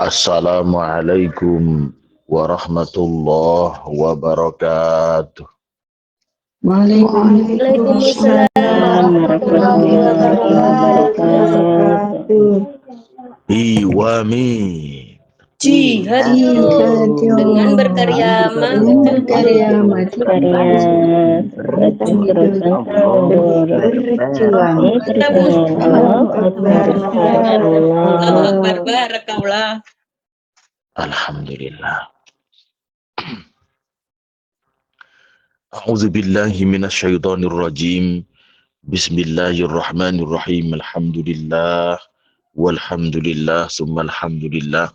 Assalamualaikum warahmatullahi wabarakatuh. Waalaikumsalam warahmatullahi wabarakatuh. Iwami Jihadu dengan berkarya karya baju berbangsa berjuang Allahu Akbar. Barakallah. Alhamdulillah. A'udzu billahi minasyaitonir rajim. Bismillahirrahmanirrahim. Alhamdulillah walhamdulillah summa alhamdulillah.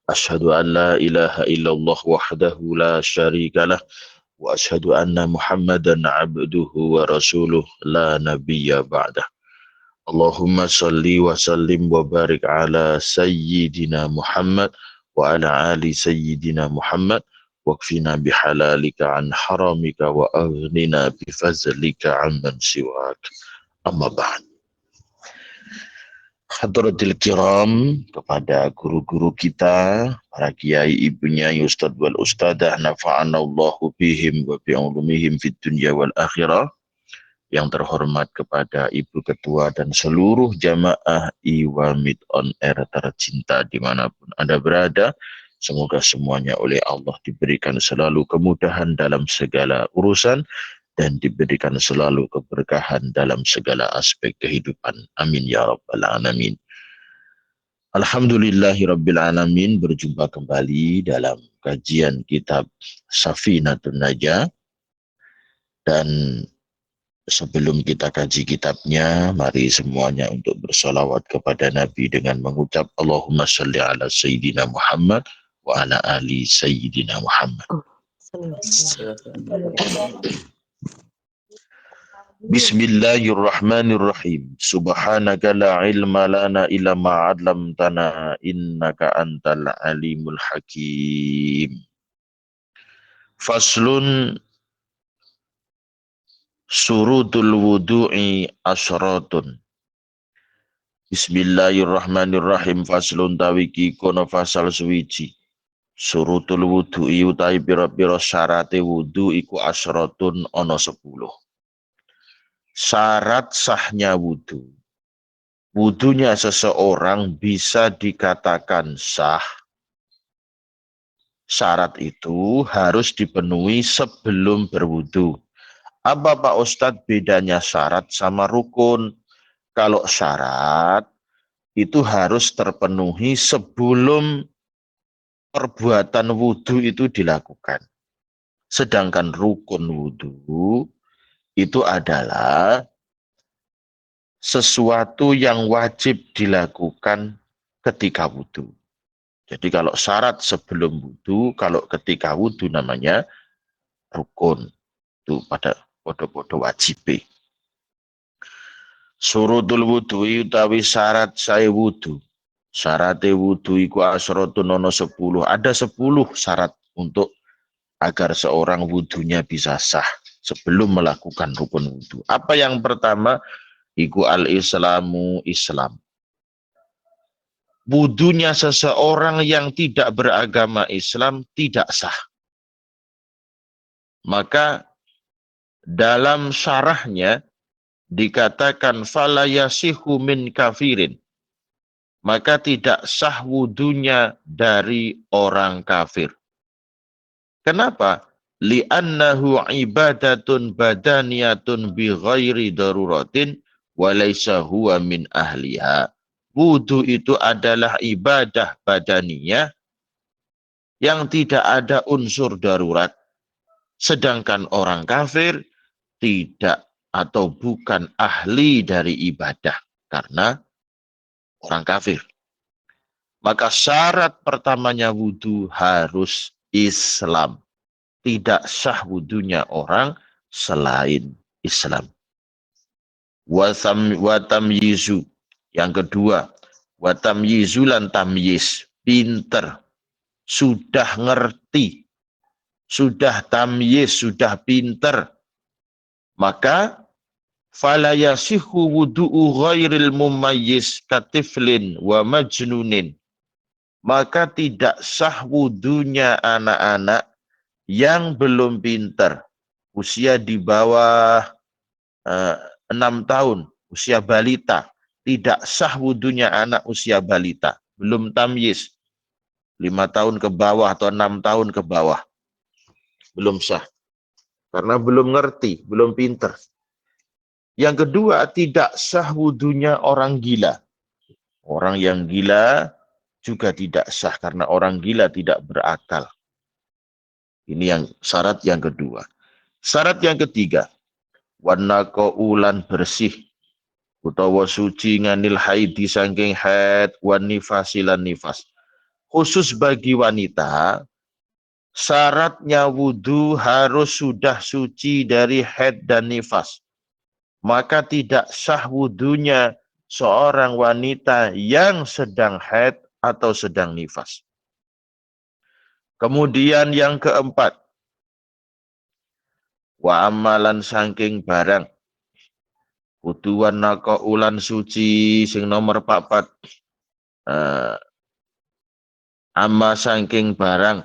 Asyhadu an la ilaha illallah wahdahu la syarikalah wa asyhadu anna Muhammadan abduhu wa rasuluh la nabiyya ba'dah. Allahumma salli wa sallim wa barik ala sayyidina Muhammad wa ala ali sayyidina Muhammad wakfina bihalalika an haramika wa aghnina bifazlika amman siwak. Amma ba'd. Hadratil kiram, kepada guru-guru kita, para kiai ibunya, ustadz wal ustadah, nafa'anallahu bihim wa bi'ulumihim fid dunya wal akhirah. Yang terhormat kepada Ibu Ketua dan seluruh jamaah Iwamid on Air tercinta dimanapun Anda berada. Semoga semuanya oleh Allah diberikan selalu kemudahan dalam segala urusan dan diberikan selalu keberkahan dalam segala aspek kehidupan. Amin ya rabbal alamin. Alhamdulillahirabbil alamin, berjumpa kembali dalam kajian kitab Safinatun Najah. Dan sebelum kita kaji kitabnya, mari semuanya untuk bersolawat kepada Nabi dengan mengucap Allahumma salli ala Sayyidina Muhammad wa ala ali Sayyidina Muhammad. Bismillahirrahmanirrahim. Subhanaka la ilma lana illa ma 'allamtana innaka antal alimul hakim. Faslun surutul wudu'i asyaratun. Bismillahirrahmanirrahim. Faslun tawiki kono fasal suwiji. Surutul wudu'i utai pira-pira syarate wudu iku asyaratun ono 10. Syarat sahnya wudu. Wudunya seseorang bisa dikatakan sah. Syarat itu harus dipenuhi sebelum berwudu. Apa Pak Ustadz bedanya syarat sama rukun? Kalau syarat itu harus terpenuhi sebelum perbuatan wudhu itu dilakukan. Sedangkan rukun wudhu itu adalah sesuatu yang wajib dilakukan ketika wudhu. Jadi kalau syarat sebelum wudhu, kalau ketika wudhu namanya rukun. Itu pada podo-podo wajib. Surutul wudu utawi syarat saya wudu. Syarat wudu iku asratun ono 10. Ada 10 syarat untuk agar seorang wudunya bisa sah sebelum melakukan rukun wudu. Apa yang pertama? Iku al-islamu Islam. Wudunya seseorang yang tidak beragama Islam tidak sah. Maka dalam syarahnya dikatakan fala yasihu min kafirin. Maka tidak sah wudunya dari orang kafir. Kenapa? Li'annahu ibadatun badaniyatun bi ghairi daruratin wa laysa huwa min ahliha. Wudu itu adalah ibadah badaniyah yang tidak ada unsur darurat. Sedangkan orang kafir tidak atau bukan ahli dari ibadah karena orang kafir. Maka syarat pertamanya wudu harus Islam. Tidak sah wudunya orang selain Islam. Watamyizu. Yang kedua, watamyizu lan tamyiz. Pinter. Sudah ngerti. Sudah tamyiz, sudah pinter. Maka fala yasihu wudu'u ghairil mumayyiz katiflin wa majnunin. maka tidak sah wudunya anak-anak yang belum pintar, usia di bawah 6 tahun, usia balita. Tidak sah wudunya anak usia balita, belum tamyiz, 5 tahun ke bawah atau 6 tahun ke bawah. Belum sah. Karena belum ngerti, belum pintar. Yang kedua, tidak sah wudunya orang gila. Orang yang gila juga tidak sah karena orang gila tidak berakal. Ini yang syarat yang kedua. Syarat yang ketiga, wanako ulan bersih utawa suci nganil haidi saking haid wan nifasilan nifas. Khusus bagi wanita, syaratnya wudu harus sudah suci dari haid dan nifas. Maka tidak sah wudunya seorang wanita yang sedang haid atau sedang nifas. Kemudian yang keempat, wa amalan saking barang kuduan nako ulan suci sing nomor 4 amma saking barang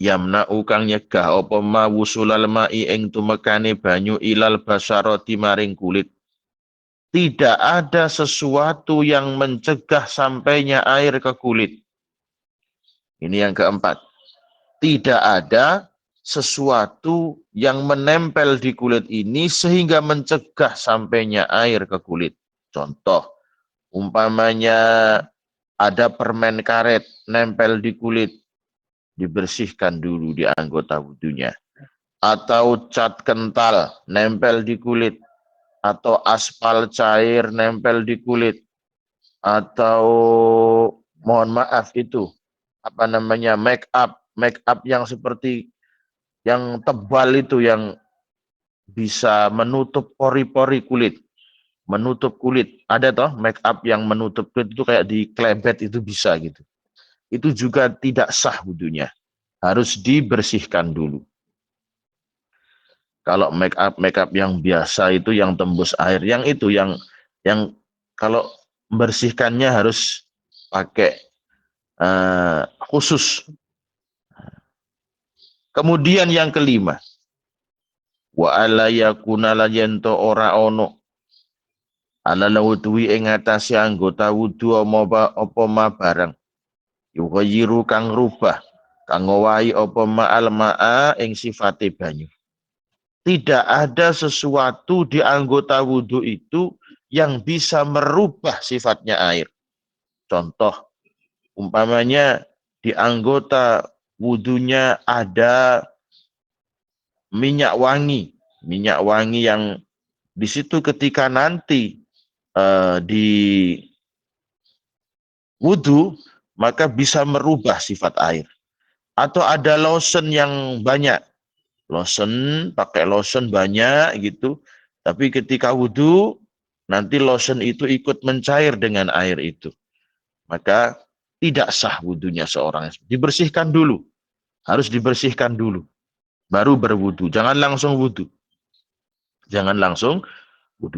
yamna ukang nyegah apa ma wusulal ma'i ing tumekane banyu ilal basarati maring kulit. Tidak ada sesuatu yang mencegah sampainya air ke kulit. Ini yang keempat. Tidak ada sesuatu yang menempel di kulit ini sehingga mencegah sampainya air ke kulit. Contoh, umpamanya ada permen karet nempel di kulit, dibersihkan dulu di anggota wudunya. Atau cat kental nempel di kulit, atau aspal cair nempel di kulit, atau mohon maaf itu apa namanya make up yang seperti yang tebal itu yang bisa menutup pori-pori kulit, menutup kulit. Ada toh make up yang menutup kulit itu kayak di klebet itu bisa gitu. Itu juga tidak sah wudunya. Harus dibersihkan dulu. Kalau make up yang biasa itu yang tembus air, yang itu yang kalau membersihkannya harus pakai khusus. Kemudian yang kelima, wa ala yakuna la yento ora ono ala lawudwi ing atase anggota wudu apa ma barang yughayyiru kang rubah kang ngowahi apa ma almaa ing sifate banyu. Tidak ada sesuatu di anggota wudu itu yang bisa merubah sifatnya air. Contoh, umpamanya di anggota wudunya ada minyak wangi yang di situ ketika nanti di wudu maka bisa merubah sifat air. Atau ada lotion yang banyak, pakai lotion banyak gitu, tapi ketika wudu nanti lotion itu ikut mencair dengan air itu, maka tidak sah wudunya seorang. Dibersihkan dulu, harus dibersihkan dulu, baru berwudu. Jangan langsung wudu,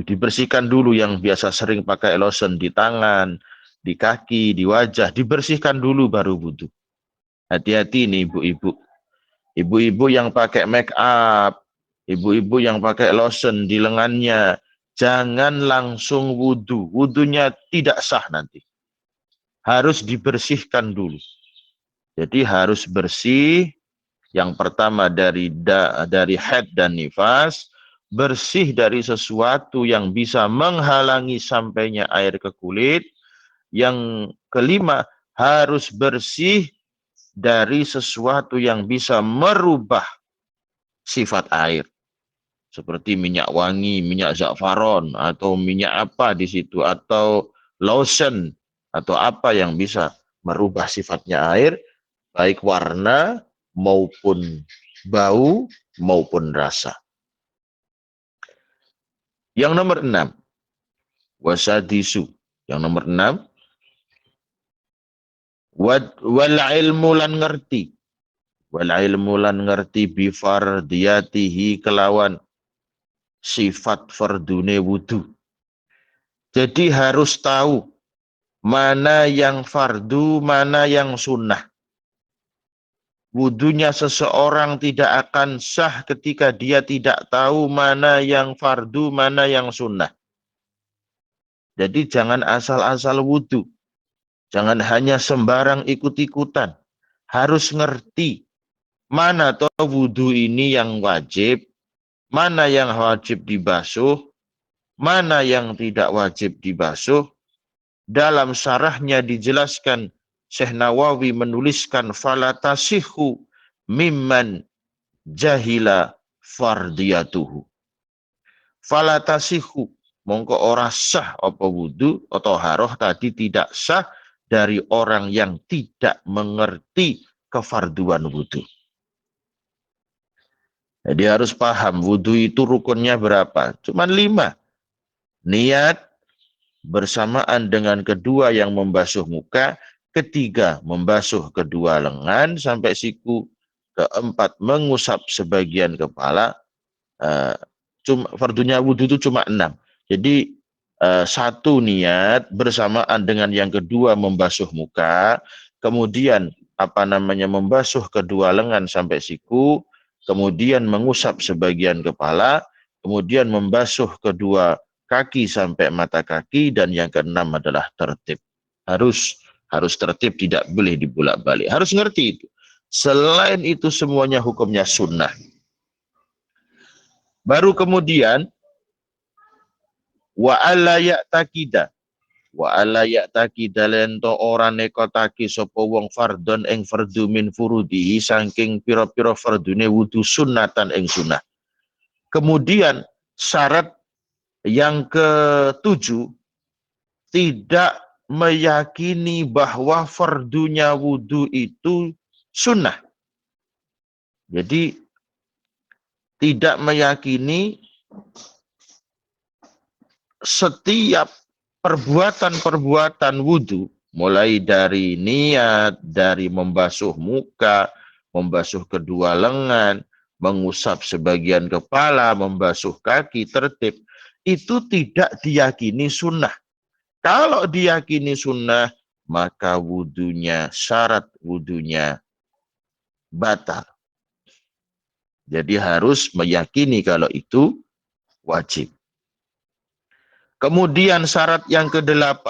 dibersihkan dulu. Yang biasa sering pakai lotion di tangan, di kaki, di wajah, dibersihkan dulu baru wudu. Hati-hati nih ibu-ibu. Ibu-ibu yang pakai make up, ibu-ibu yang pakai lotion di lengannya, jangan langsung wudu. Wudunya tidak sah nanti. Harus dibersihkan dulu. Jadi harus bersih. Yang pertama dari haid dan nifas, bersih dari sesuatu yang bisa menghalangi sampainya air ke kulit. Yang kelima, harus bersih dari sesuatu yang bisa merubah sifat air. Seperti minyak wangi, minyak za'faron, atau minyak apa di situ, atau lotion, atau apa yang bisa merubah sifatnya air, baik warna maupun bau maupun rasa. Yang nomor 6, wasadisu. Yang nomor 6, wal ilmu lan ngerti. Wal ilmu lan ngerti bifardiyatihi kelawan sifat fardune wudu. Jadi harus tahu mana yang fardu, mana yang sunnah. Wudunya seseorang tidak akan sah ketika dia tidak tahu mana yang fardu, mana yang sunnah. Jadi jangan asal-asal wudu. Jangan hanya sembarang ikut-ikutan. Harus ngerti mana toh wudu ini yang wajib, mana yang wajib dibasuh, mana yang tidak wajib dibasuh. Dalam syarahnya dijelaskan, Syekh Nawawi menuliskan falatasihu mimman jahila fardiyatuhu. Falatasihu, mongko ora sah apa wudu atau haroh tadi tidak sah dari orang yang tidak mengerti kefarduan wudu. Jadi harus paham wudu itu rukunnya berapa? Cuman 5. Niat bersamaan dengan kedua yang membasuh muka, ketiga membasuh kedua lengan sampai siku, keempat mengusap sebagian kepala. Fardunya wudu itu cuma 6. Jadi 1 niat bersamaan dengan yang kedua membasuh muka, kemudian membasuh kedua lengan sampai siku, kemudian mengusap sebagian kepala, kemudian membasuh kedua kaki sampai mata kaki, dan yang keenam adalah tertib. Harus tertib, tidak boleh dibolak-balik. Harus ngerti itu. Selain itu semuanya hukumnya sunnah. Baru kemudian wa alla ya'taqida. Wa alla ya'taqida lento ora nekotake sapa wong fardhon ing fardhu min furudihi saking pira-pira fardune wudu sunnatan ing sunnah. Kemudian syarat yang ke-7, tidak meyakini bahwa fardunya wudu itu sunnah. Jadi tidak meyakini setiap perbuatan-perbuatan wudu, mulai dari niat, dari membasuh muka, membasuh kedua lengan, mengusap sebagian kepala, membasuh kaki, tertib, itu tidak diyakini sunnah. Kalau diyakini sunnah, maka wudunya, syarat wudunya batal. Jadi harus meyakini kalau itu wajib. Kemudian syarat yang ke-8,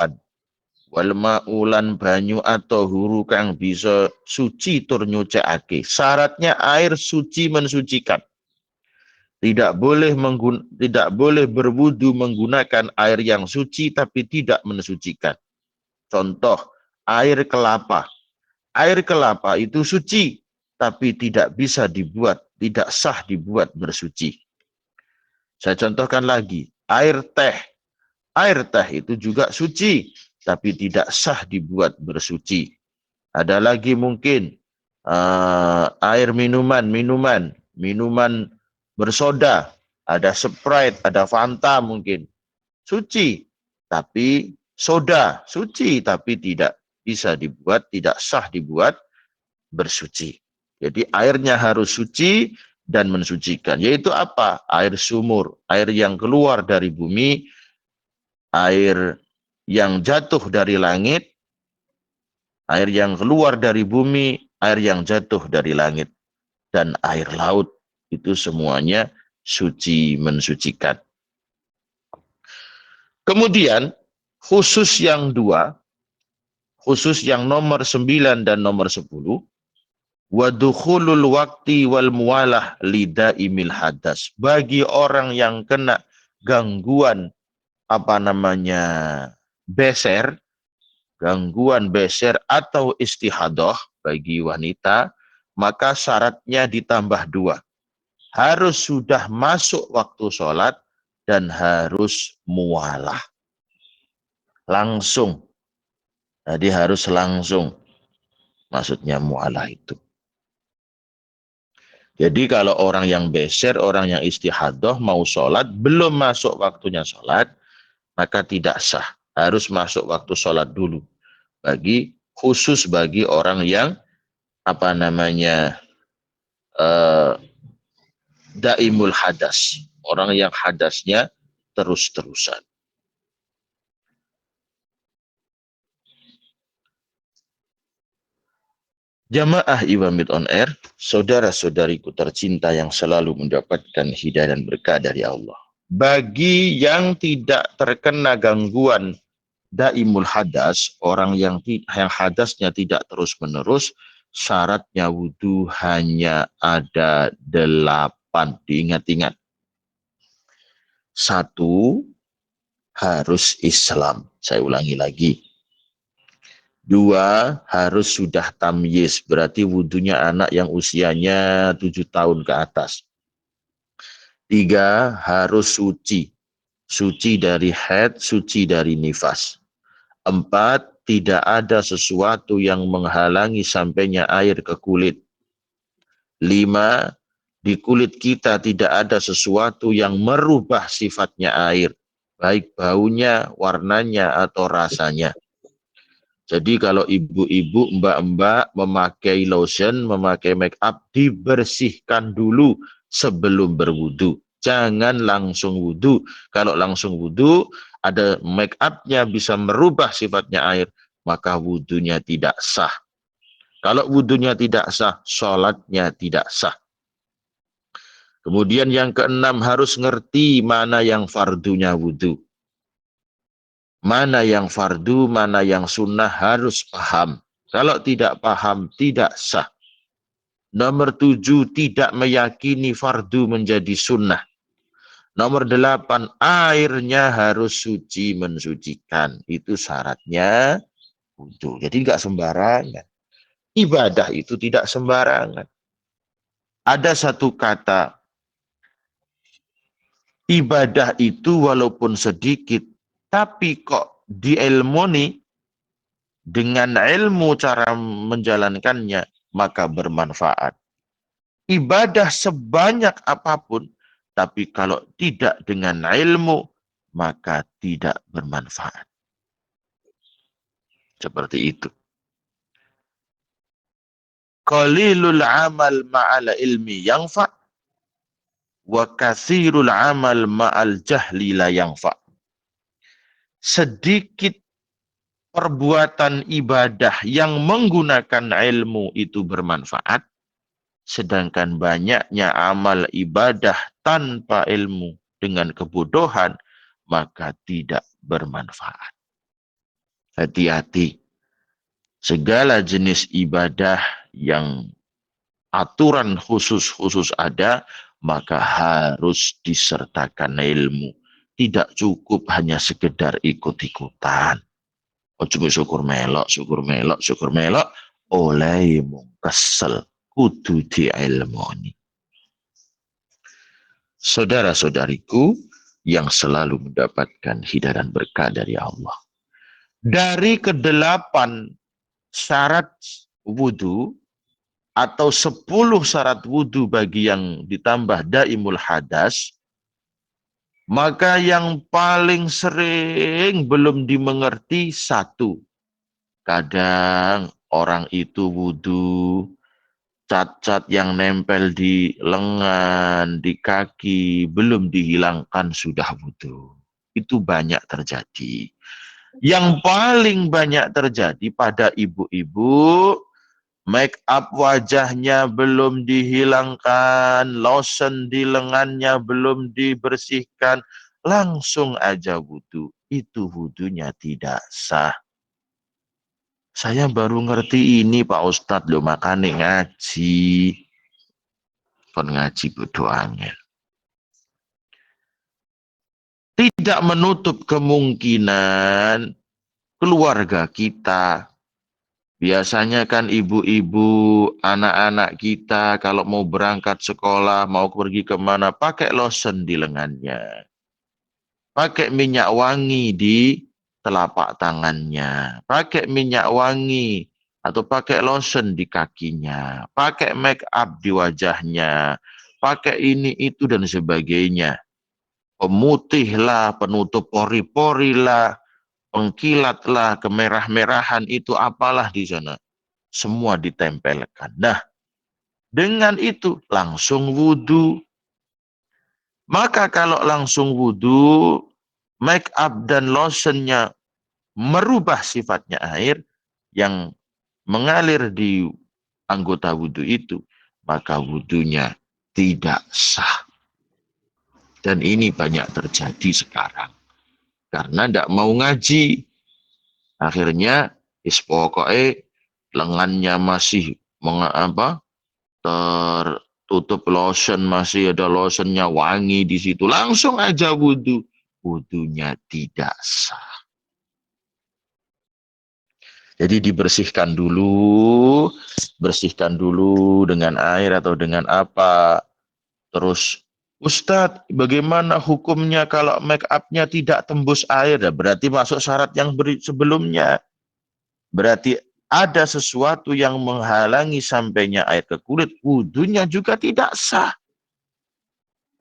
wal ma'ulan banyu atau huru kang bisa suci tur nyucikake. Syaratnya air suci mensucikan. Tidak boleh berwudu menggunakan air yang suci tapi tidak mensucikan. Contoh, air kelapa. Air kelapa itu suci tapi tidak bisa dibuat, tidak sah dibuat bersuci. Saya contohkan lagi, air teh. Air teh itu juga suci tapi tidak sah dibuat bersuci. Ada lagi mungkin air minuman bersoda, ada Sprite, ada Fanta mungkin. Suci, tapi soda. Suci, tapi tidak bisa dibuat, tidak sah dibuat bersuci. Jadi airnya harus suci dan mensucikan. Yaitu apa? Air sumur, air yang keluar dari bumi, air yang jatuh dari langit, air yang keluar dari bumi, air yang jatuh dari langit, dan air laut. Itu semuanya suci mensucikan. Kemudian khusus yang 2, khusus yang nomor 9 dan nomor 10, wadukhulul wakti wal mualah lidaimil hadas. Bagi orang yang kena gangguan beser, gangguan beser atau istihadah bagi wanita, maka syaratnya ditambah 2. Harus sudah masuk waktu sholat dan harus mualah. Langsung. Jadi harus langsung. Maksudnya mualah itu. Jadi kalau orang yang beser, orang yang istihadah mau sholat, belum masuk waktunya sholat, maka tidak sah. Harus masuk waktu sholat dulu. Khusus bagi orang yang daimul hadas, orang yang hadasnya terus-terusan. Jamaah Iwamid on Air, saudara-saudariku tercinta yang selalu mendapatkan hidayah dan berkah dari Allah. Bagi yang tidak terkena gangguan daimul hadas, orang yang hadasnya tidak terus-menerus, syaratnya wudhu hanya ada 8. Diingat-ingat. 1, harus Islam. Saya ulangi lagi. 2, harus sudah tamyiz, berarti wudhunya anak yang usianya 7 tahun ke atas. 3, harus suci. Suci dari haid, suci dari nifas. 4, tidak ada sesuatu yang menghalangi sampainya air ke kulit. 5, di kulit kita tidak ada sesuatu yang merubah sifatnya air, baik baunya, warnanya, atau rasanya. Jadi kalau ibu-ibu, mbak-mbak memakai lotion, memakai make up, dibersihkan dulu sebelum berwudu. Jangan langsung wudu. Kalau langsung wudu, ada make up-nya bisa merubah sifatnya air, maka wudunya tidak sah. Kalau wudunya tidak sah, sholatnya tidak sah. Kemudian yang keenam, harus ngerti mana yang fardunya wudu. Mana yang fardu, mana yang sunnah, harus paham. Kalau tidak paham, tidak sah. Nomor 7, tidak meyakini fardu menjadi sunnah. Nomor 8, airnya harus suci mensucikan. Itu syaratnya wudu. Jadi nggak sembarangan. Ibadah itu tidak sembarangan. Ada satu kata, ibadah itu walaupun sedikit, tapi kok diilmuni dengan ilmu cara menjalankannya, maka bermanfaat. Ibadah sebanyak apapun, tapi kalau tidak dengan ilmu, maka tidak bermanfaat. Seperti itu. Qalilul amal ma'al ilmi yanfa' wa katsirul amal ma'al jahli la yanfa'. Sedikit perbuatan ibadah yang menggunakan ilmu itu bermanfaat, sedangkan banyaknya amal ibadah tanpa ilmu dengan kebodohan, maka tidak bermanfaat. Hati-hati. Segala jenis ibadah yang aturan khusus-khusus ada, maka harus disertakan ilmu. Tidak cukup hanya sekedar ikut-ikutan. Ojo syukur melok, syukur melok, syukur melok, oleh mung kesel, kudu diilmoni. Saudara-saudariku yang selalu mendapatkan hidayah dan berkah dari Allah. Dari ke-8 syarat wudu atau 10 syarat wudu bagi yang ditambah daimul hadas, maka yang paling sering belum dimengerti 1. Kadang orang itu wudu, cat-cat yang nempel di lengan, di kaki, belum dihilangkan sudah wudu. Itu banyak terjadi. Yang paling banyak terjadi pada ibu-ibu, make up wajahnya belum dihilangkan, lotion di lengannya belum dibersihkan, langsung aja wudu. Itu wudunya tidak sah. Saya baru ngerti ini Pak Ustadz loh, makanya ngaji. Kon ngaji berdoanya. Tidak menutup kemungkinan keluarga kita. Biasanya kan ibu-ibu, anak-anak kita kalau mau berangkat sekolah, mau pergi kemana, pakai lotion di lengannya. Pakai minyak wangi di telapak tangannya. Pakai minyak wangi atau pakai lotion di kakinya. Pakai make up di wajahnya. Pakai ini, itu, dan sebagainya. Pemutih lah, penutup pori-pori lah, pengkilat lah, kemerah-merahan itu apalah di sana. Semua ditempelkan. Nah, dengan itu langsung wudu. Maka kalau langsung wudu, make up dan lotionnya merubah sifatnya air yang mengalir di anggota wudhu itu, maka wudhunya tidak sah. Dan ini banyak terjadi sekarang. Karena tidak mau ngaji. Akhirnya, pokoknya lengannya masih tertutup lotion, masih ada lotionnya wangi di situ. Langsung aja wudhu. Wudhunya tidak sah. Jadi bersihkan dulu dengan air atau dengan apa. Terus, Ustadz, bagaimana hukumnya kalau make up-nya tidak tembus air? Berarti masuk syarat yang sebelumnya. Berarti ada sesuatu yang menghalangi sampainya air ke kulit, wudhunya juga tidak sah.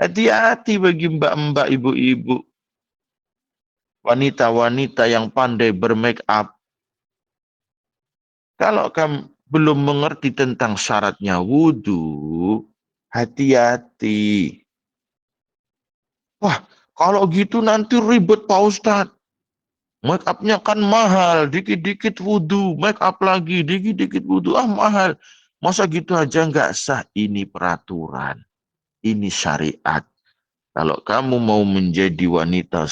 Hati-hati bagi mbak-mbak, ibu-ibu, wanita-wanita yang pandai bermake up. Kalau kamu belum mengerti tentang syaratnya wudhu, hati-hati. Wah, kalau gitu nanti ribet Pak Ustadz. Make up-nya kan mahal, dikit-dikit wudhu, make up lagi, dikit-dikit wudhu, mahal. Masa gitu aja nggak sah? Ini peraturan, ini syariat. Kalau kamu mau menjadi wanita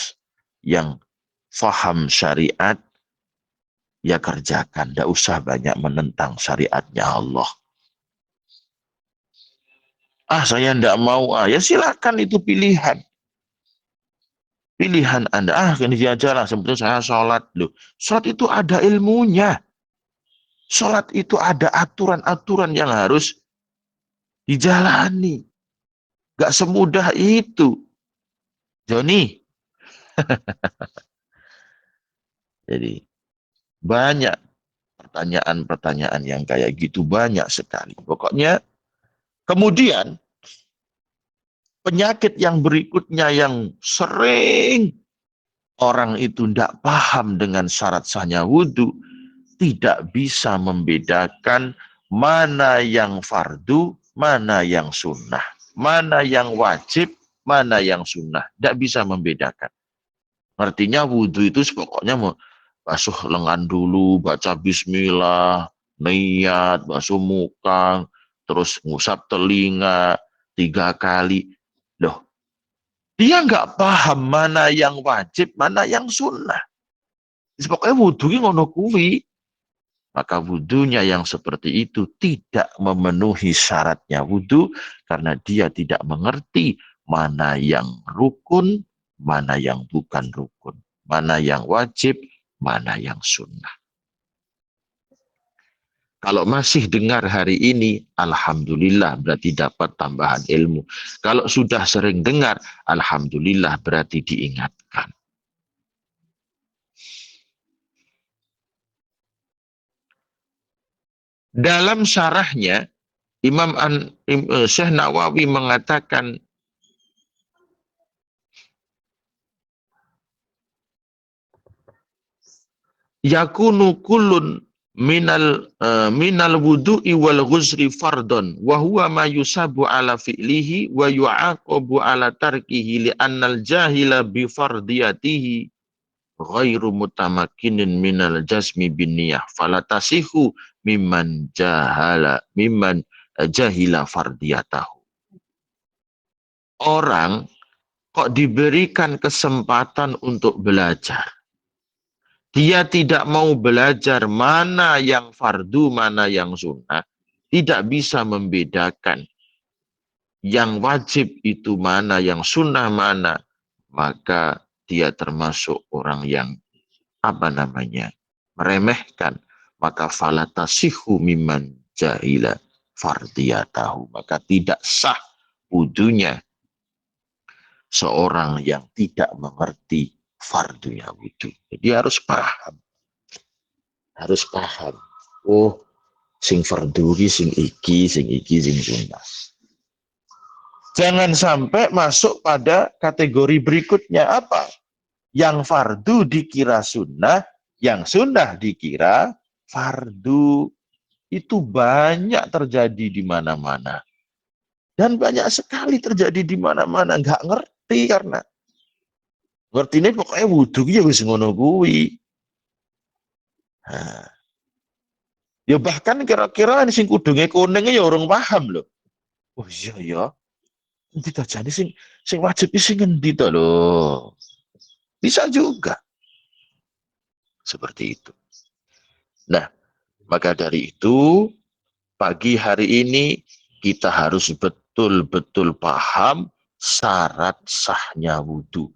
yang faham syariat, ya kerjakan. Tidak usah banyak menentang syariatnya Allah. Saya tidak mau. Ya silakan, itu pilihan. Pilihan Anda. Ini aja lah. Sebetulnya saya sholat. Loh, sholat itu ada ilmunya. Sholat itu ada aturan-aturan yang harus dijalani. Gak semudah itu. Joni. Jadi banyak pertanyaan-pertanyaan yang kayak gitu, banyak sekali. Pokoknya kemudian penyakit yang berikutnya yang sering orang itu tidak paham dengan syarat sahnya wudhu, tidak bisa membedakan mana yang fardu, mana yang sunnah, mana yang wajib, mana yang sunnah. Tidak bisa membedakan. Artinya wudhu itu pokoknya basuh lengan dulu, baca bismillah, niat, basuh muka, terus ngusap telinga 3 kali. Loh, dia nggak paham mana yang wajib, mana yang sunnah. Pokoknya wudhu ngono kuwi. Maka wudhunya yang seperti itu tidak memenuhi syaratnya wudhu karena dia tidak mengerti mana yang rukun, mana yang bukan rukun, mana yang wajib, mana yang sunnah. Kalau masih dengar hari ini, alhamdulillah berarti dapat tambahan ilmu. Kalau sudah sering dengar, alhamdulillah berarti diingatkan. Dalam syarahnya, Syekh Nawawi mengatakan, yakunu kullun minal wudu'i wal ghusri fardon wa huwa ma yusabu ala fi'lihi wa yu'aqabu ala tarkihi li'annal jahila bi fardiyatihi ghairu mutamakkinin minal jasmi bin niyah falatasihu mimman jahila fardiyatahu. Orang kok diberikan kesempatan untuk belajar, dia tidak mau belajar mana yang fardu, mana yang sunnah, tidak bisa membedakan yang wajib itu mana, yang sunnah mana, maka dia termasuk orang yang meremehkan. Maka falatasihu mimman jahila fardiyatahu, maka tidak sah wudhunya seorang yang tidak mengerti fardunya wudhu. Jadi harus paham. Harus paham. Oh, sing fardu sing iki, sing sunnah. Jangan sampai masuk pada kategori berikutnya apa? Yang fardu dikira sunnah, yang sunnah dikira fardu. Itu banyak terjadi di mana-mana. Dan banyak sekali terjadi di mana-mana. Nggak ngerti karena ngerti ini pokoknya wudhu ya wis ngono kuwi. Nah, Ya bahkan kira-kira sing kudunge kuning ya orang paham loh. Oh iya ya. Nanti jadi sing wajib sing ngendi to loh. Bisa juga seperti itu. Nah, maka dari itu pagi hari ini kita harus betul-betul paham syarat sahnya wudhu.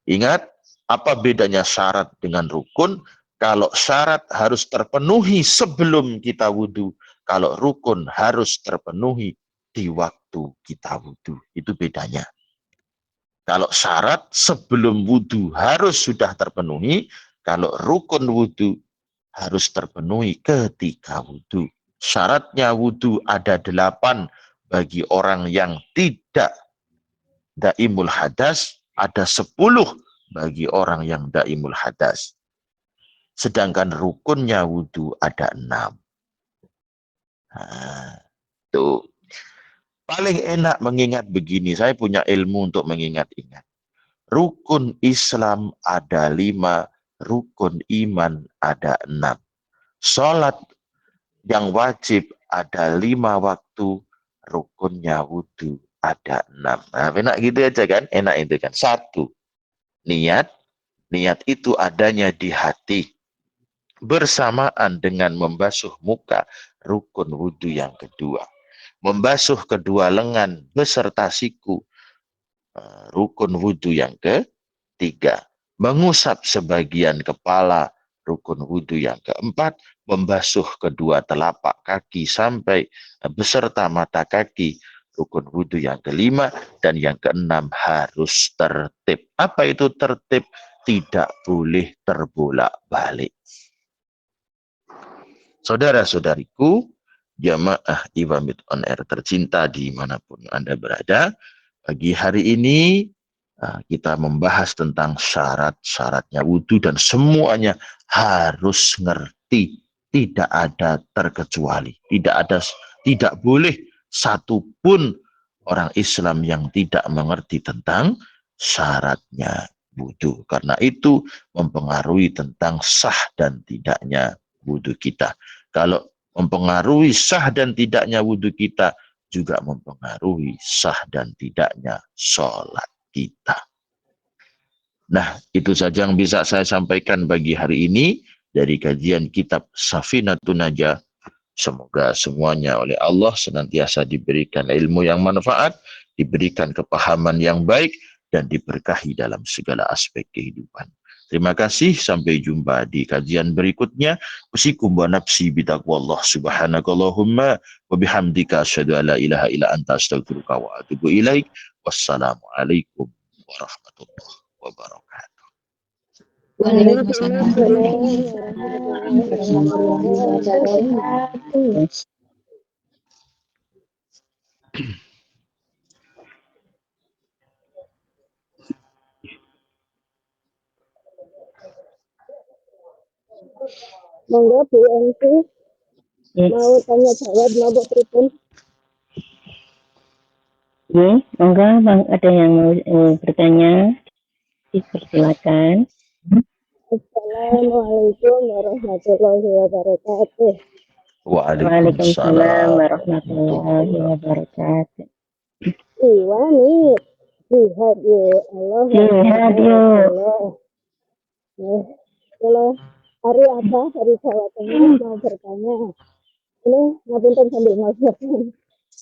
Ingat, apa bedanya syarat dengan rukun? Kalau syarat harus terpenuhi sebelum kita wudhu. Kalau rukun harus terpenuhi di waktu kita wudhu. Itu bedanya. Kalau syarat sebelum wudhu harus sudah terpenuhi. Kalau rukun wudhu harus terpenuhi ketika wudhu. Syaratnya wudhu ada 8 bagi orang yang tidak daimul hadas, ada 10 bagi orang yang daimul hadas. Sedangkan rukunnya wudhu ada 6. Nah, tuh. Paling enak mengingat begini, saya punya ilmu untuk mengingat-ingat. Rukun Islam ada 5, rukun iman ada 6. Sholat yang wajib ada 5 waktu, rukunnya wudhu ada 6. Nah, enak gitu aja kan? Enak itu kan. 1, niat. Niat itu adanya di hati. Bersamaan dengan membasuh muka, rukun wudhu yang kedua. Membasuh kedua lengan beserta siku, rukun wudhu yang ketiga. Mengusap sebagian kepala, rukun wudhu yang keempat. Membasuh kedua telapak kaki sampai beserta mata kaki, rukun wudhu yang kelima. Dan yang keenam harus tertib. Apa itu tertib? Tidak boleh terbolak-balik. Saudara-saudariku, jamaah Iwamit on Air tercinta dimanapun Anda berada, pagi hari ini kita membahas tentang syarat-syaratnya wudhu dan semuanya harus ngerti. Tidak ada terkecuali. Tidak boleh satupun orang Islam yang tidak mengerti tentang syaratnya wudhu. Karena itu mempengaruhi tentang sah dan tidaknya wudhu kita. Kalau mempengaruhi sah dan tidaknya wudhu kita, juga mempengaruhi sah dan tidaknya sholat kita. Nah, itu saja yang bisa saya sampaikan bagi hari ini dari kajian kitab Safinatun Najah. Semoga semuanya oleh Allah senantiasa diberikan ilmu yang manfaat, diberikan kepahaman yang baik, dan diberkahi dalam segala aspek kehidupan. Terima kasih, sampai jumpa di kajian berikutnya. Usikum wa nafsi bitaqwallah subhanakallahumma wa bihamdika asyhadu an la ilaha illa anta astaghfiruka wa atubu ilaik. Wassalamualaikum warahmatullahi wabarakatuh. Waalaikumsalam. Monggo Bu MC mau tanya jawab napa pripun? Monggo Bang, ada yang mau bertanya? Dipersilakan. Assalamualaikum warahmatullahi wabarakatuh. Waalaikumsalam warahmatullahi wabarakatuh. Iya nih, lihat yuk Allah. Lihat yuk. Kalau hari apa dari Jawa Tengah mau bertanya, ini ngapunten sambil makan.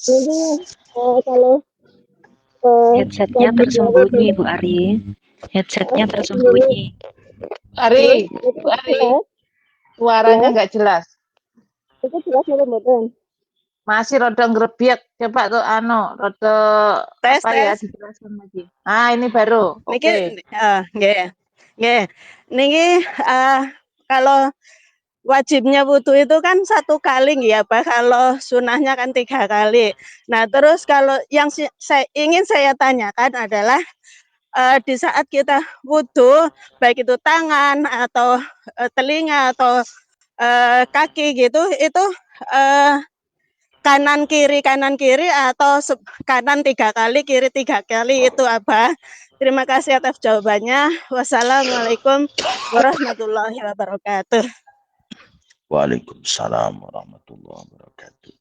Ini kalau Headsetnya tersembunyi, Bu Ari. Headsetnya tersembunyi. Ari, Bu Ari, suaranya nggak jelas. Itu jelas nggak mboten? Masih rada ngrebyek. Coba tuh rada Tes, apa ya, dijelaskan lagi. Ah, ini baru. Oke. Nggih. Nggih. Niki kalau wajibnya wudhu itu kan 1 kali ya, Pak. Kalau sunahnya kan 3 kali. Nah, terus kalau yang ingin saya tanyakan adalah di saat kita wudhu, baik itu tangan atau telinga atau kaki gitu, itu kanan kiri atau kanan 3 kali, kiri 3 kali itu apa? Terima kasih atas jawabannya. Wassalamualaikum warahmatullahi wabarakatuh. Waalaikumsalam warahmatullahi wabarakatuh.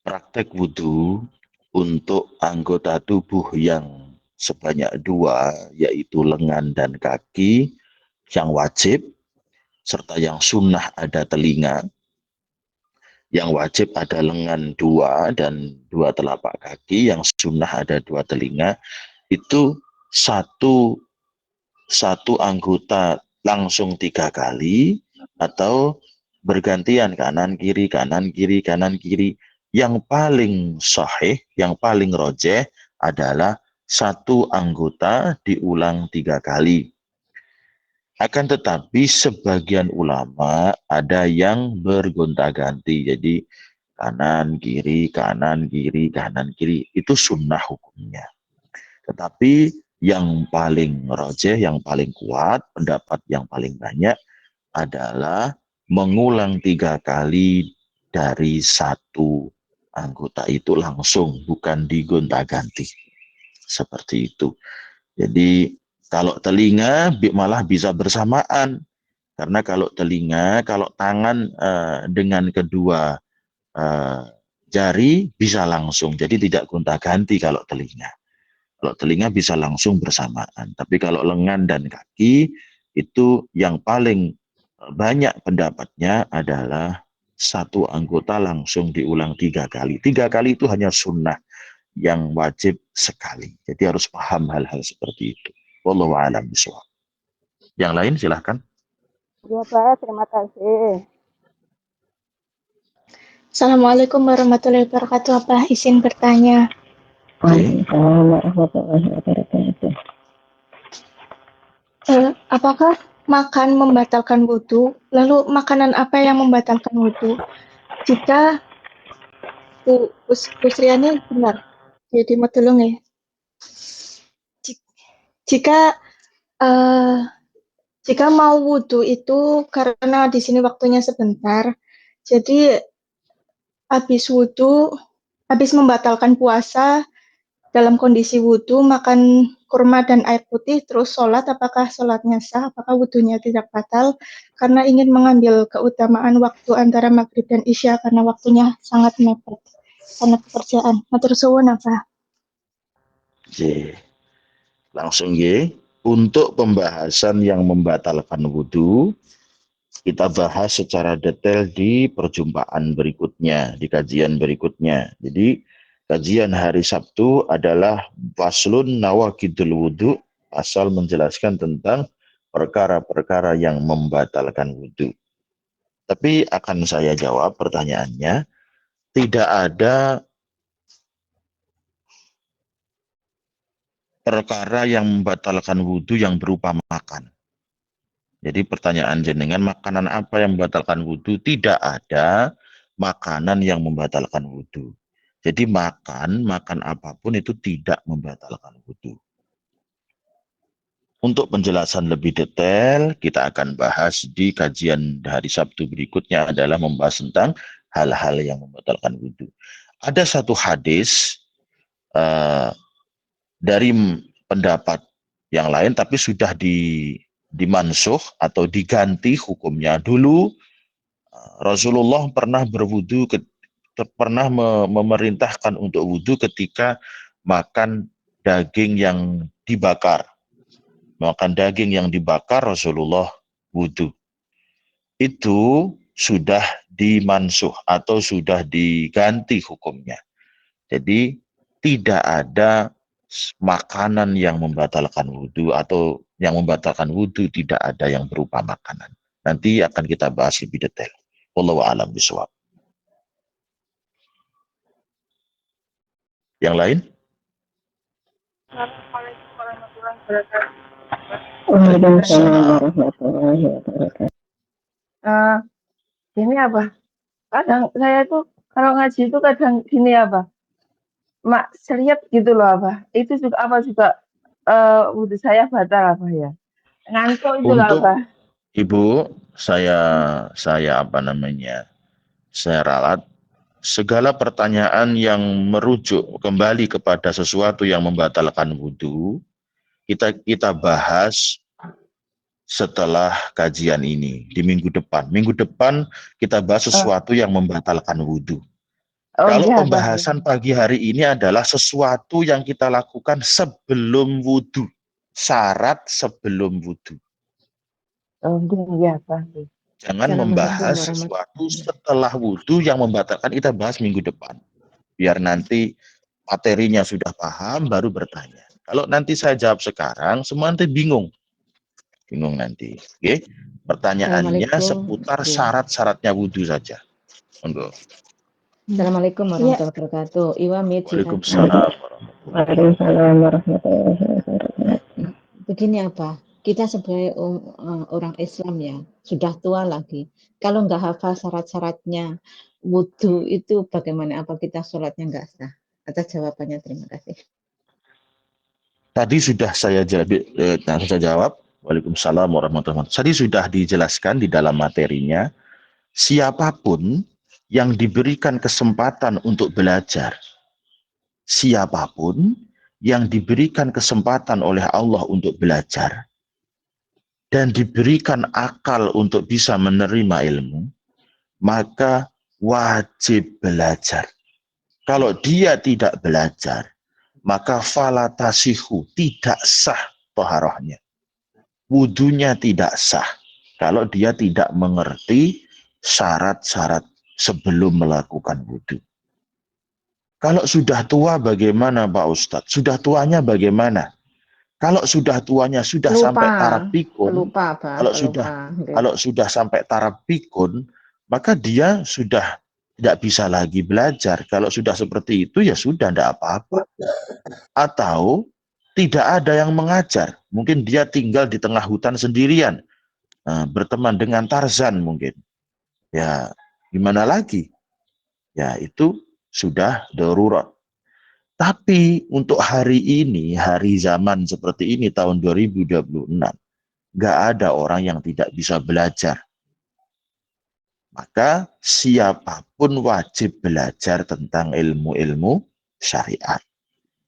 Praktek wudhu untuk anggota tubuh yang sebanyak 2, yaitu lengan dan kaki, yang wajib, serta yang sunnah ada telinga. Yang wajib ada lengan 2 dan 2 telapak kaki, yang sunnah ada 2 telinga. Itu satu anggota langsung 3 kali, atau bergantian kanan kiri kanan kiri kanan kiri. Yang paling sahih, yang paling rojeh adalah satu anggota diulang 3 kali. Akan tetapi sebagian ulama ada yang bergonta-ganti. Jadi kanan kiri kanan kiri kanan kiri, itu sunnah hukumnya. Tetapi yang paling rojeh, yang paling kuat, pendapat yang paling banyak adalah mengulang 3 kali dari satu anggota itu langsung, bukan digonta-ganti. Seperti itu. Jadi kalau telinga malah bisa bersamaan. Karena kalau telinga, kalau tangan dengan kedua jari bisa langsung. Jadi tidak gonta-ganti kalau telinga. Kalau telinga bisa langsung bersamaan. Tapi kalau lengan dan kaki, itu yang paling banyak pendapatnya adalah satu anggota langsung diulang 3 kali. 3 kali itu hanya sunnah, yang wajib sekali. Jadi harus paham hal-hal seperti itu. Wallahu a'lam bishawab. Yang lain silahkan. Ya Pak, terima kasih. Assalamualaikum warahmatullahi wabarakatuh. Apa izin bertanya? Waalaikumsalam warahmatullahi wabarakatuh. Apakah makan membatalkan wudhu? Lalu makanan apa yang membatalkan wudhu? Jika Usriani benar, jadi mau tolong ya. Jika mau wudhu itu karena di sini waktunya sebentar, jadi habis wudhu, habis membatalkan puasa, dalam kondisi wudhu, makan kurma dan air putih, terus sholat, apakah sholatnya sah, apakah wudhunya tidak batal, karena ingin mengambil keutamaan waktu antara maghrib dan isya, karena waktunya sangat mepet, karena pekerjaan. Matur suwun apa? Langsung ye. Untuk pembahasan yang membatalkan wudhu, kita bahas secara detail di perjumpaan berikutnya, di kajian berikutnya. Jadi kajian hari Sabtu adalah Faslun Nawakidul Wudhu, asal menjelaskan tentang perkara-perkara yang membatalkan wudhu. Tapi akan saya jawab pertanyaannya, tidak ada perkara yang membatalkan wudhu yang berupa makan. Jadi pertanyaan jenengan, makanan apa yang membatalkan wudhu? Tidak ada makanan yang membatalkan wudhu. Jadi makan apapun itu tidak membatalkan wudhu. Untuk penjelasan lebih detail, kita akan bahas di kajian hari Sabtu berikutnya, adalah membahas tentang hal-hal yang membatalkan wudhu. Ada satu hadis dari pendapat yang lain, tapi sudah dimansuh atau diganti hukumnya. Dulu Rasulullah pernah berwudu, pernah memerintahkan untuk wudu ketika makan daging yang dibakar. Makan daging yang dibakar, Rasulullah wudu. Itu sudah dimansuh atau sudah diganti hukumnya. Jadi tidak ada makanan yang membatalkan wudhu, atau yang membatalkan wudhu tidak ada yang berupa makanan. Nanti akan kita bahas lebih detail. Wallahu a'lam bishawab. Yang lain? Assalamualaikum warahmatullahi wabarakatuh. Waalaikumsalam warahmatullahi wabarakatuh. Ini apa? Kadang saya tuh kalau ngaji itu kadang gini apa? Mak seriap gitu loh apa? Itu juga apa juga wudhu saya batal apa ya? Ngantuk itu loh Untuk apa? Ibu, saya ralat segala pertanyaan yang merujuk kembali kepada sesuatu yang membatalkan wudhu, kita bahas setelah kajian ini di minggu depan. Minggu depan kita bahas sesuatu yang membatalkan wudhu. Oh Kalau iya, pembahasan pagi hari ini adalah sesuatu yang kita lakukan sebelum wudhu, syarat sebelum wudhu. oh iya, Pak. Jangan Assalamualaikum membahas warahmatullahi sesuatu setelah wudhu yang membatalkan, kita bahas minggu depan. Biar nanti materinya sudah paham, baru bertanya. Kalau nanti saya jawab sekarang, semua nanti bingung. Bingung nanti. Oke? Pertanyaannya seputar syarat-syaratnya wudhu saja. Monggo. Assalamualaikum warahmatullahi wabarakatuh. Iwa Mit Jihad. Waalaikumsalam. Waalaikumsalam warahmatullahi wabarakatuh. Begini apa? Kita sebagai orang Islam ya, sudah tua lagi. Kalau nggak hafal syarat-syaratnya wudhu itu bagaimana? Apa kita sholatnya nggak sah? Atas jawabannya terima kasih. Tadi sudah saya jawab. Waalaikumsalam warahmatullahi wabarakatuh. Tadi sudah dijelaskan di dalam materinya, siapapun yang diberikan kesempatan untuk belajar, siapapun yang diberikan kesempatan oleh Allah untuk belajar, dan diberikan akal untuk bisa menerima ilmu, maka wajib belajar. Kalau dia tidak belajar, maka falatasihu, tidak sah toharohnya. Wudunya tidak sah kalau dia tidak mengerti syarat-syarat sebelum melakukan wudu. Kalau sudah tua bagaimana Pak Ustadz? Sudah tuanya bagaimana? Kalau sudah tuanya sudah sampai taraf pikun, kalau sudah sampai taraf pikun, maka dia sudah tidak bisa lagi belajar. Kalau sudah seperti itu ya sudah, tidak apa-apa. Atau tidak ada yang mengajar. Mungkin dia tinggal di tengah hutan sendirian, berteman dengan Tarzan mungkin. Ya, gimana lagi? Ya, itu sudah darurat. Tapi untuk hari ini, hari zaman seperti ini, tahun 2026, nggak ada orang yang tidak bisa belajar. Maka siapapun wajib belajar tentang ilmu-ilmu syariat.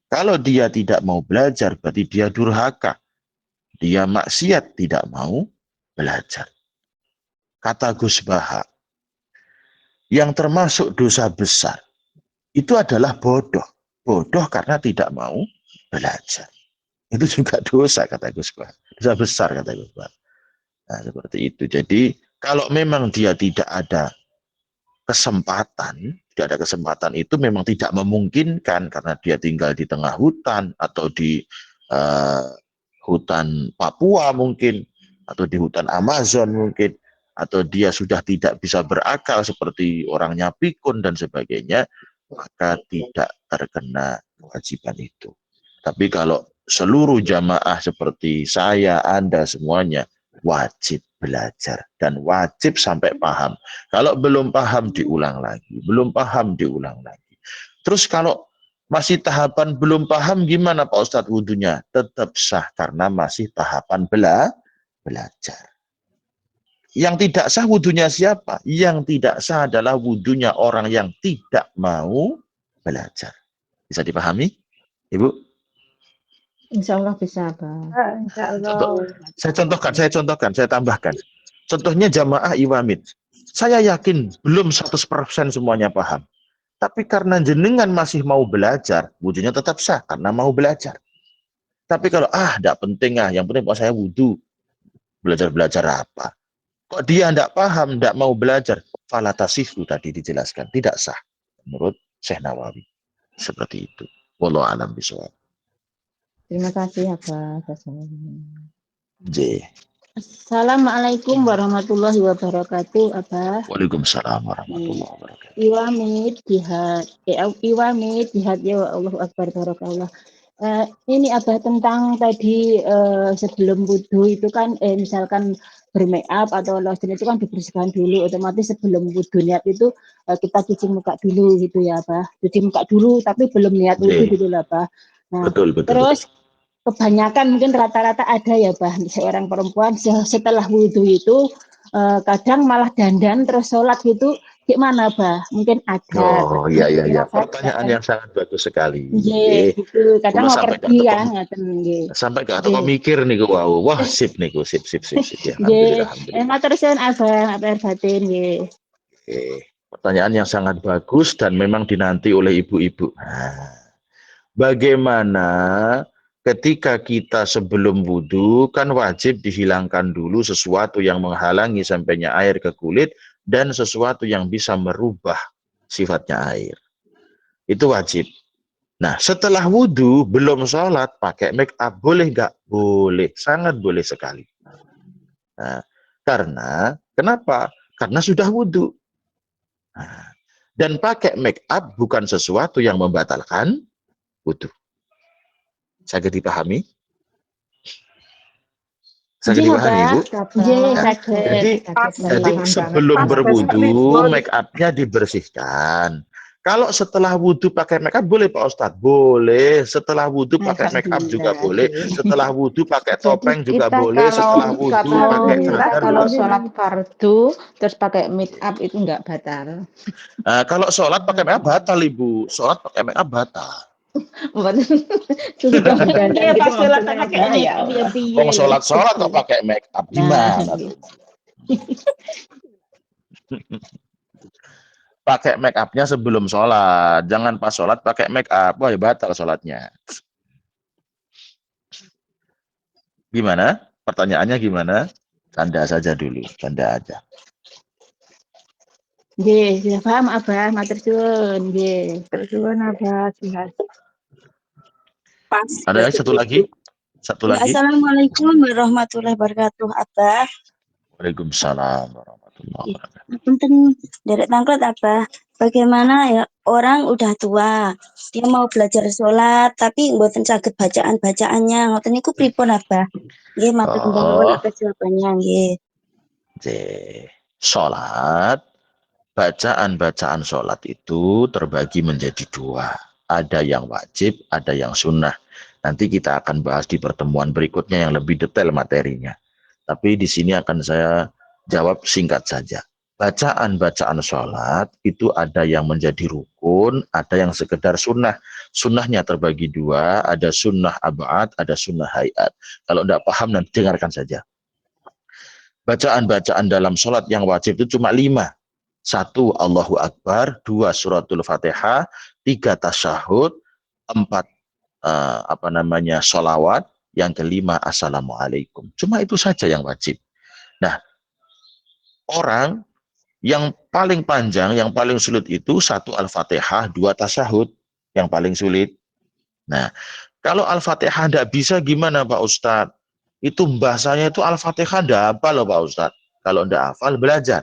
Kalau dia tidak mau belajar, berarti dia durhaka. Dia maksiat, tidak mau belajar. Kata Gus Baha, yang termasuk dosa besar, itu adalah bodoh. Bodoh karena tidak mau belajar. Itu juga dosa, kata Gus Baha. Dosa besar, kata Gus Baha. Nah, seperti itu. Jadi, kalau memang dia tidak ada kesempatan, itu memang tidak memungkinkan karena dia tinggal di tengah hutan atau di hutan Papua mungkin, atau di hutan Amazon mungkin, atau dia sudah tidak bisa berakal seperti orangnya pikun dan sebagainya, maka tidak terkena kewajiban itu. Tapi kalau seluruh jamaah seperti saya, Anda semuanya wajib belajar dan wajib sampai paham. Kalau belum paham diulang lagi, belum paham diulang lagi. Terus kalau masih tahapan belum paham gimana Pak Ustadz wudhunya? Tetap sah karena masih tahapan belajar. Yang tidak sah wudhunya siapa? Yang tidak sah adalah wudhunya orang yang tidak mau belajar. Bisa dipahami, Ibu? Insya Allah bisa, Pak. Insya Allah. Saya contohkan, saya tambahkan. Contohnya jamaah Iwamid. Saya yakin belum 100% semuanya paham. Tapi karena jenengan masih mau belajar, wudhunya tetap sah karena mau belajar. Tapi kalau tidak penting yang penting saya wudhu. Belajar apa? Kok dia tidak paham, tidak mau belajar? Falatasihu tadi dijelaskan, tidak sah. Menurut Syekh Nawawi. Seperti itu. Wallahu a'lam bishawab. Terima kasih ya Pak. Assalamualaikum warahmatullahi wabarakatuh, Abah. Waalaikumsalam warahmatullahi wabarakatuh. Iwamid jihad, Iwamid jihad ya Allahu Akbar barakallah. Ini Abah tentang tadi sebelum wudhu itu kan misalkan bermake up atau lotion itu kan dibersihkan dulu, otomatis sebelum wudhu niat itu kita cuci muka dulu gitu ya Abah. Cuci muka dulu tapi belum niat wudhu gitu lah Abah. Nah, betul. Terus kebanyakan mungkin rata-rata ada ya Bah, seorang perempuan setelah wudhu itu kadang malah dandan terus sholat gitu Gimana, Bah? Mungkin ada. Oh, iya, iya, iya. Kira-kira Pertanyaan yang sangat bagus sekali. nggih, gitu. Kula Kadang mau sampai gak pergi teko, kan ngoten nggih. sampai gak teko Nggih. mikir nih wow. Wah, sip nih, sip, sip, sip, sip. Ya, Nggih. alhamdulillah, alhamdulillah. Matur suwun Abah, matur batin nggih. Oke. Pertanyaan yang sangat bagus dan memang dinanti oleh ibu-ibu. Nah, bagaimana ketika kita sebelum wudhu kan wajib dihilangkan dulu sesuatu yang menghalangi sampainya air ke kulit dan sesuatu yang bisa merubah sifatnya air. Itu wajib. Nah, setelah wudhu belum sholat pakai make up boleh nggak? Boleh, sangat boleh sekali. Nah, karena kenapa? Karena sudah wudhu. Nah, dan pakai make up bukan sesuatu yang membatalkan wudhu. Saged dipahami? Saged Nggih, dipahami, Abah. Ibu? Nggih, Ya. saged. Jadi Paham banget, sebelum Pak. berwudhu make upnya dibersihkan. Kalau setelah wudhu pakai make up boleh Pak Ustadz? Boleh. Setelah wudhu pakai make up juga Alhamdulillah. boleh. Nggih. Setelah wudhu pakai Jadi topeng juga kita boleh. Setelah wudhu pakai kita cadar kalau juga boleh. sholat fardu terus pakai make up itu enggak batal. Nah, kalau sholat pakai make up batal Ibu. Sholat pakai make up batal. Sudah dandan Iya, gitu pas sholat maksudnya pakai apa make ya up ya Allah. piye Wong lho. sholat kok pakai make up Nah, gimana nggih. tuh? Pakai make upnya sebelum sholat, jangan pas sholat pakai make up, wah ya batal sholatnya. Gimana? Pertanyaannya gimana? Canda saja dulu, canda aja. Nggih, sudah paham Abah, matur suwun. Nggih. Terus Abah sehat. Pas. Ada satu lagi? Satu Ya, lagi? Assalamualaikum warahmatullahi wabarakatuh, Abah. Waalaikumsalam warahmatullahi wabarakatuh. Punten derek tangklet Abah. Bagaimana ya orang udah tua, dia mau belajar sholat tapi mboten saged bacaan-bacaannya. Ngoten niku pripun Abah? Nggih, matur nuwun Oh, atas jawabannya nggih. sholat, bacaan-bacaan sholat itu terbagi menjadi dua. Ada yang wajib, ada yang sunnah. Nanti kita akan bahas di pertemuan berikutnya yang lebih detail materinya. Tapi di sini akan saya jawab singkat saja. Bacaan-bacaan sholat itu ada yang menjadi rukun, ada yang sekedar sunnah. Sunnahnya terbagi dua, ada sunnah abad, ada sunnah hayat. Kalau tidak paham nanti dengarkan saja. Bacaan-bacaan dalam sholat yang wajib itu cuma 5. 1. Allahu Akbar, 2. Suratul Fatihah, 3. Tasyahud, 4. Sholawat, yang kelima Assalamualaikum. Cuma itu saja yang wajib. Nah, orang yang paling panjang, yang paling sulit itu 1 Al-Fatihah, 2 Tasyahud, yang paling sulit. Nah, kalau Al-Fatihah tidak bisa gimana Pak Ustadz? Itu bahasanya itu Al-Fatihah tidak hafal loh Pak Ustadz. Kalau tidak hafal, belajar.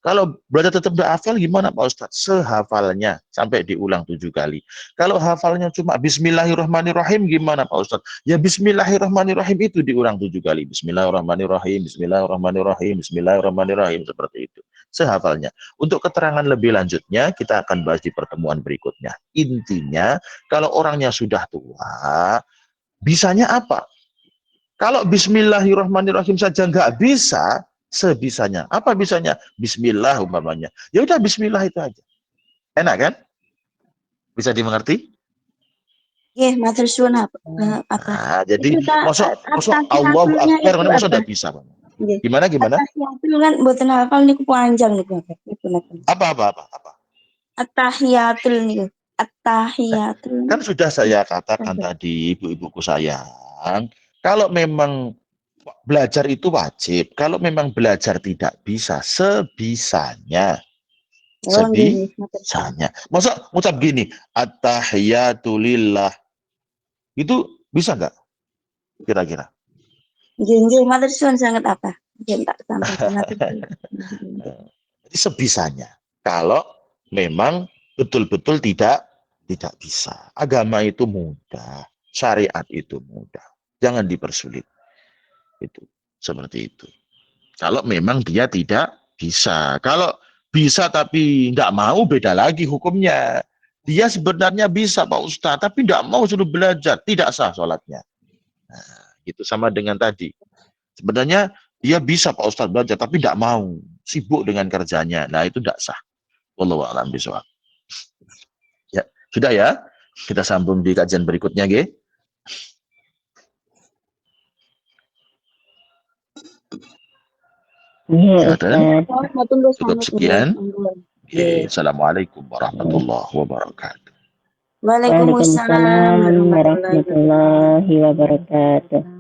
Kalau belajar tetap tidak hafal gimana Pak Ustadz? Sehafalnya sampai diulang 7 kali. Kalau hafalnya cuma Bismillahirrahmanirrahim gimana Pak Ustadz? Ya Bismillahirrahmanirrahim itu diulang 7 kali. Bismillahirrahmanirrahim, Bismillahirrahmanirrahim, Bismillahirrahmanirrahim, seperti itu. Sehafalnya. Untuk keterangan lebih lanjutnya kita akan bahas di pertemuan berikutnya. Intinya kalau orangnya sudah tua, bisanya apa? Kalau Bismillahirrahmanirrahim saja nggak bisa, sebisanya. Apa bisanya? Bismillah umpamanya. Ya udah Bismillah itu aja. Enak kan? Bisa dimengerti? Nggih, matur suwun Abah. Nah, jadi Itu masuk Allahu tahiyatulnya Akbar, itu masa Abah. udah bisa. Nggih. Gimana? At-tahiyatul kan mboten hafal niku panjang niku Abah. Niku napa? Apa? At-tahiyatul niku. At-tahiyatul. Kan sudah saya katakan tadi, ibu-ibuku sayang, kalau memang belajar itu wajib, kalau memang belajar tidak bisa, sebisanya. Oh, nggih, matur suwun. Sebisanya. Masa ngucap gini, at-tahiyatulillah. Itu bisa nggak? Kira-kira. Nggih, matur suwun sanget Abah. Nggih, tak sampaikan matur suwun. Jadi sebisanya. Kalau memang betul-betul tidak bisa. Agama itu mudah, syariat itu mudah. Jangan dipersulit. Itu seperti itu. Kalau memang dia tidak bisa. Kalau bisa tapi tidak mau, beda lagi hukumnya. Dia sebenarnya bisa Pak Ustadz, tapi tidak mau suruh belajar, tidak sah sholatnya. Nah, itu sama dengan tadi. Sebenarnya dia bisa Pak Ustadz belajar, tapi tidak mau, sibuk dengan kerjanya. Nah, itu tidak sah. Wallahu a'lam bishawab. Ya, sudah ya. Kita sambung di kajian berikutnya, nggih. Iya, Ngaten. Ustaz. Cukup sekian. Oke, Assalamualaikum warahmatullahi wabarakatuh. Waalaikumsalam warahmatullahi wabarakatuh.